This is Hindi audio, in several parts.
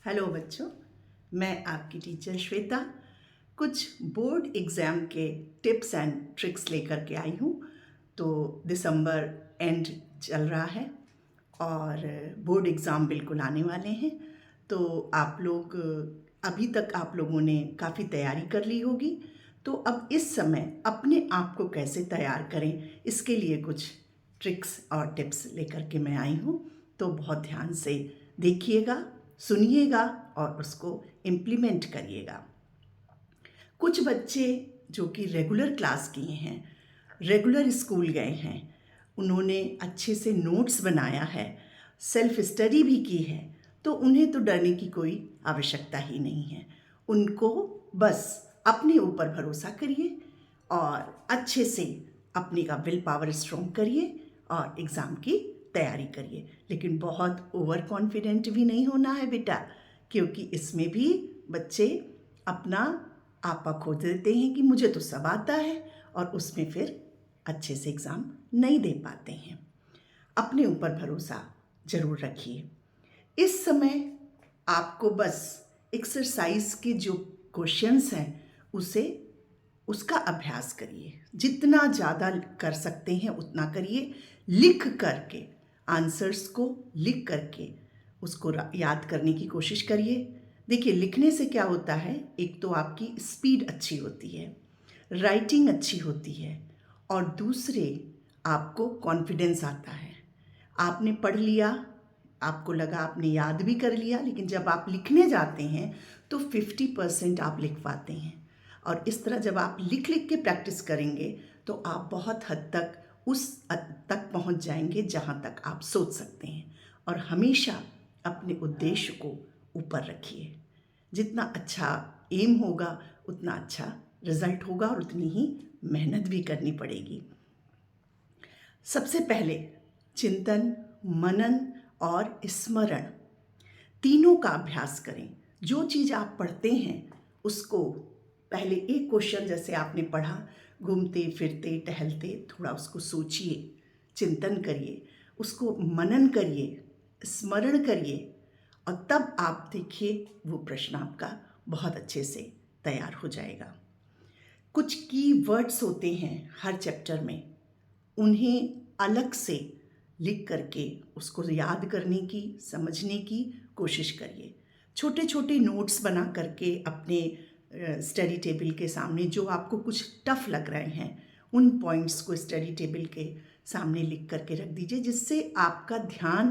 हेलो बच्चों, मैं आपकी टीचर श्वेता कुछ बोर्ड एग्ज़ाम के टिप्स एंड ट्रिक्स लेकर के आई हूँ। तो दिसंबर एंड चल रहा है और बोर्ड एग्ज़ाम बिल्कुल आने वाले हैं। तो आप लोग अभी तक आप लोगों ने काफ़ी तैयारी कर ली होगी। तो अब इस समय अपने आप को कैसे तैयार करें, इसके लिए कुछ ट्रिक्स और टिप्स लेकर के मैं आई हूँ। तो बहुत ध्यान से देखिएगा, सुनिएगा और उसको इम्प्लीमेंट करिएगा। कुछ बच्चे जो कि रेगुलर क्लास किए हैं, रेगुलर स्कूल गए हैं, उन्होंने अच्छे से नोट्स बनाया है, सेल्फ स्टडी भी की है, तो उन्हें तो डरने की कोई आवश्यकता ही नहीं है। उनको बस अपने ऊपर भरोसा करिए और अच्छे से अपने का विल पावर स्ट्रॉन्ग करिए और एग्ज़ाम की तैयारी करिए। लेकिन बहुत ओवर कॉन्फिडेंट भी नहीं होना है बेटा, क्योंकि इसमें भी बच्चे अपना आपा खो देते हैं कि मुझे तो सब आता है और उसमें फिर अच्छे से एग्ज़ाम नहीं दे पाते हैं। अपने ऊपर भरोसा ज़रूर रखिए। इस समय आपको बस एक्सरसाइज के जो क्वेश्चंस हैं उसका अभ्यास करिए। जितना ज़्यादा कर सकते हैं उतना करिए। लिख करके आंसर्स को लिख करके उसको याद करने की कोशिश करिए। देखिए, लिखने से क्या होता है, एक तो आपकी स्पीड अच्छी होती है, राइटिंग अच्छी होती है और दूसरे आपको कॉन्फिडेंस आता है। आपने पढ़ लिया, आपको लगा आपने याद भी कर लिया, लेकिन जब आप लिखने जाते हैं तो 50% आप लिख पाते हैं। और इस तरह जब आप लिख लिख के प्रैक्टिस करेंगे तो आप बहुत हद तक उस हद तक पहुंच जाएंगे जहां तक आप सोच सकते हैं। और हमेशा अपने उद्देश्य को ऊपर रखिए। जितना अच्छा एम होगा उतना अच्छा रिजल्ट होगा और उतनी ही मेहनत भी करनी पड़ेगी। सबसे पहले चिंतन, मनन और स्मरण तीनों का अभ्यास करें। जो चीज़ आप पढ़ते हैं उसको पहले एक क्वेश्चन जैसे आपने पढ़ा, घूमते फिरते टहलते थोड़ा उसको सोचिए, चिंतन करिए, उसको मनन करिए, स्मरण करिए और तब आप देखिए वो प्रश्न आपका बहुत अच्छे से तैयार हो जाएगा। कुछ की वर्ड्स होते हैं हर चैप्टर में, उन्हें अलग से लिख करके उसको याद करने की, समझने की कोशिश करिए। छोटे छोटे नोट्स बना करके अपने स्टडी टेबल के सामने जो आपको कुछ टफ लग रहे हैं उन पॉइंट्स को स्टडी टेबल के सामने लिख करके रख दीजिए, जिससे आपका ध्यान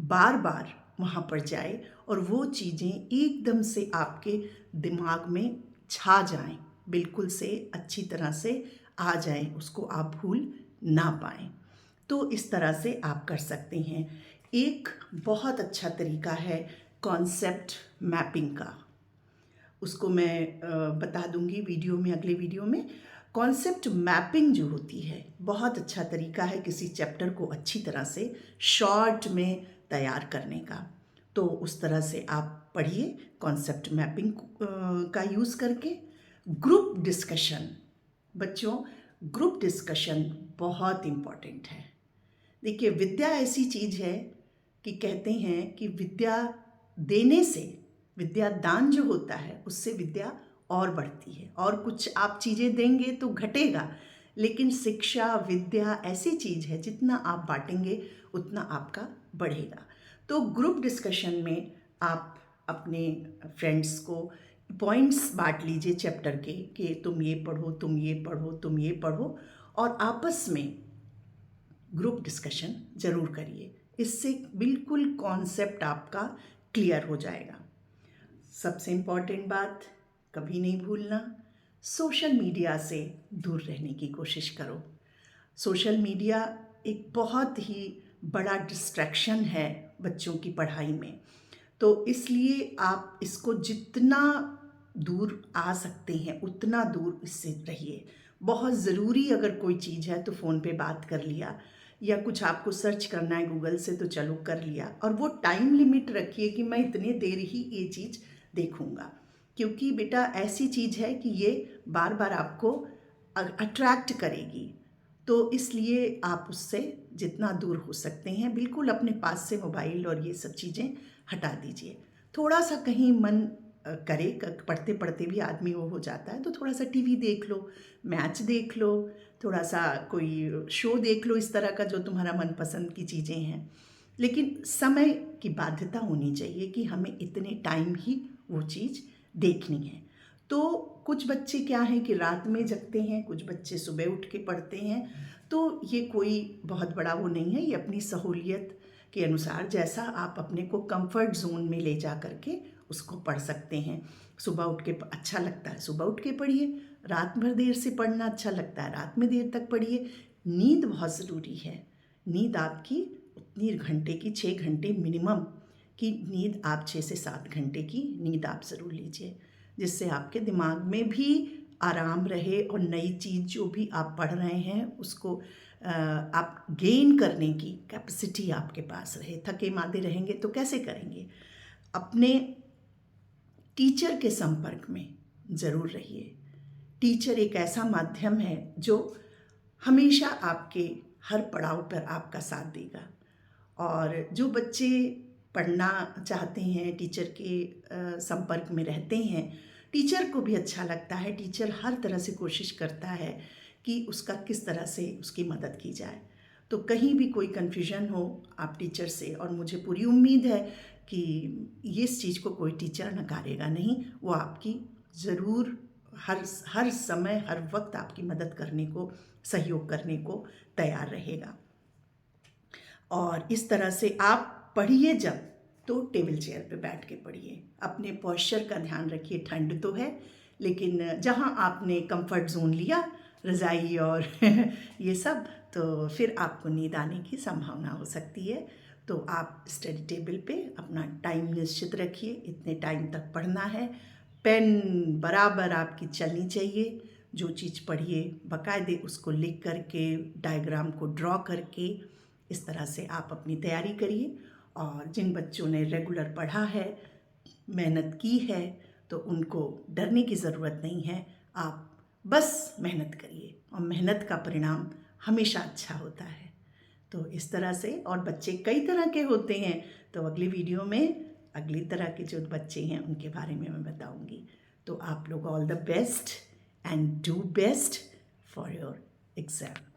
बार बार वहाँ पर जाए और वो चीज़ें एकदम से आपके दिमाग में छा जाएं, बिल्कुल से अच्छी तरह से आ जाएं, उसको आप भूल ना पाएं। तो इस तरह से आप कर सकते हैं। एक बहुत अच्छा तरीका है कॉन्सेप्ट मैपिंग का, उसको मैं बता दूंगी वीडियो में, अगले वीडियो में। कॉन्सेप्ट मैपिंग जो होती है बहुत अच्छा तरीका है किसी चैप्टर को अच्छी तरह से शॉर्ट में तैयार करने का। तो उस तरह से आप पढ़िए कॉन्सेप्ट मैपिंग का यूज़ करके। ग्रुप डिस्कशन, बच्चों ग्रुप डिस्कशन बहुत इम्पॉर्टेंट है। देखिए, विद्या ऐसी चीज़ है कि कहते हैं कि विद्या देने से, विद्या दान जो होता है उससे विद्या और बढ़ती है। और कुछ आप चीज़ें देंगे तो घटेगा, लेकिन शिक्षा विद्या ऐसी चीज़ है जितना आप बांटेंगे उतना आपका बढ़ेगा। तो ग्रुप डिस्कशन में आप अपने फ्रेंड्स को पॉइंट्स बांट लीजिए चैप्टर के कि तुम ये पढ़ो, तुम ये पढ़ो, तुम ये पढ़ो, और आपस में ग्रुप डिस्कशन ज़रूर करिए। इससे बिल्कुल कॉन्सेप्ट आपका क्लियर हो जाएगा। सबसे इम्पॉर्टेंट बात कभी नहीं भूलना, सोशल मीडिया से दूर रहने की कोशिश करो। सोशल मीडिया एक बहुत ही बड़ा डिस्ट्रैक्शन है बच्चों की पढ़ाई में, तो इसलिए आप इसको जितना दूर आ सकते हैं उतना दूर इससे रहिए। बहुत ज़रूरी अगर कोई चीज़ है तो फ़ोन पे बात कर लिया, या कुछ आपको सर्च करना है गूगल से तो चलो कर लिया, और वो टाइम लिमिट रखिए कि मैं इतने देर ही ये चीज़ देखूँगा। क्योंकि बेटा ऐसी चीज़ है कि ये बार बार आपको अट्रैक्ट करेगी, तो इसलिए आप उससे जितना दूर हो सकते हैं बिल्कुल अपने पास से मोबाइल और ये सब चीज़ें हटा दीजिए। थोड़ा सा कहीं मन करे, पढ़ते पढ़ते भी आदमी वो हो जाता है, तो थोड़ा सा टीवी देख लो, मैच देख लो, थोड़ा सा कोई शो देख लो इस तरह का जो तुम्हारा मनपसंद की चीज़ें हैं। लेकिन समय की बाध्यता होनी चाहिए कि हमें इतने टाइम ही वो चीज़ देखनी है। तो कुछ बच्चे क्या हैं कि रात में जगते हैं, कुछ बच्चे सुबह उठ के पढ़ते हैं, तो ये कोई बहुत बड़ा वो नहीं है, ये अपनी सहूलियत के अनुसार जैसा आप अपने को कंफर्ट जोन में ले जा करके उसको पढ़ सकते हैं। सुबह उठ के अच्छा लगता है सुबह उठ के पढ़िए, रात भर देर से पढ़ना अच्छा लगता है रात में देर तक पढ़िए। नींद बहुत ज़रूरी है, नींद आपकी उतनी घंटे की 6 घंटे मिनिमम की नींद, आप 6 से 7 घंटे की नींद आप ज़रूर लीजिए, जिससे आपके दिमाग में भी आराम रहे और नई चीज़ जो भी आप पढ़ रहे हैं उसको आप गेन करने की कैपेसिटी आपके पास रहे। थके मांदे रहेंगे तो कैसे करेंगे। अपने टीचर के संपर्क में ज़रूर रहिए। टीचर एक ऐसा माध्यम है जो हमेशा आपके हर पड़ाव पर आपका साथ देगा। और जो बच्चे पढ़ना चाहते हैं, टीचर के संपर्क में रहते हैं, टीचर को भी अच्छा लगता है, टीचर हर तरह से कोशिश करता है कि उसका किस तरह से उसकी मदद की जाए। तो कहीं भी कोई कन्फ्यूजन हो आप टीचर से, और मुझे पूरी उम्मीद है कि इस चीज़ को कोई टीचर नकारेगा नहीं, वो आपकी ज़रूर हर समय हर वक्त आपकी मदद करने को, सहयोग करने को तैयार रहेगा। और इस तरह से आप पढ़िए जब, तो टेबल चेयर पे बैठ के पढ़िए। अपने पोस्चर का ध्यान रखिए, ठंड तो है लेकिन जहाँ आपने कंफर्ट जोन लिया, रज़ाई और ये सब, तो फिर आपको नींद आने की संभावना हो सकती है। तो आप स्टडी टेबल पे अपना टाइम निश्चित रखिए, इतने टाइम तक पढ़ना है। पेन बराबर आपकी चलनी चाहिए, जो चीज़ पढ़िए बाकायदे उसको लिख करके, डायग्राम को ड्रॉ करके, इस तरह से आप अपनी तैयारी करिए। और जिन बच्चों ने रेगुलर पढ़ा है, मेहनत की है, तो उनको डरने की ज़रूरत नहीं है। आप बस मेहनत करिए और मेहनत का परिणाम हमेशा अच्छा होता है। तो इस तरह से, और बच्चे कई तरह के होते हैं, तो अगली वीडियो में अगली तरह के जो बच्चे हैं उनके बारे में मैं बताऊंगी। तो आप लोग all the best and do best for your exam.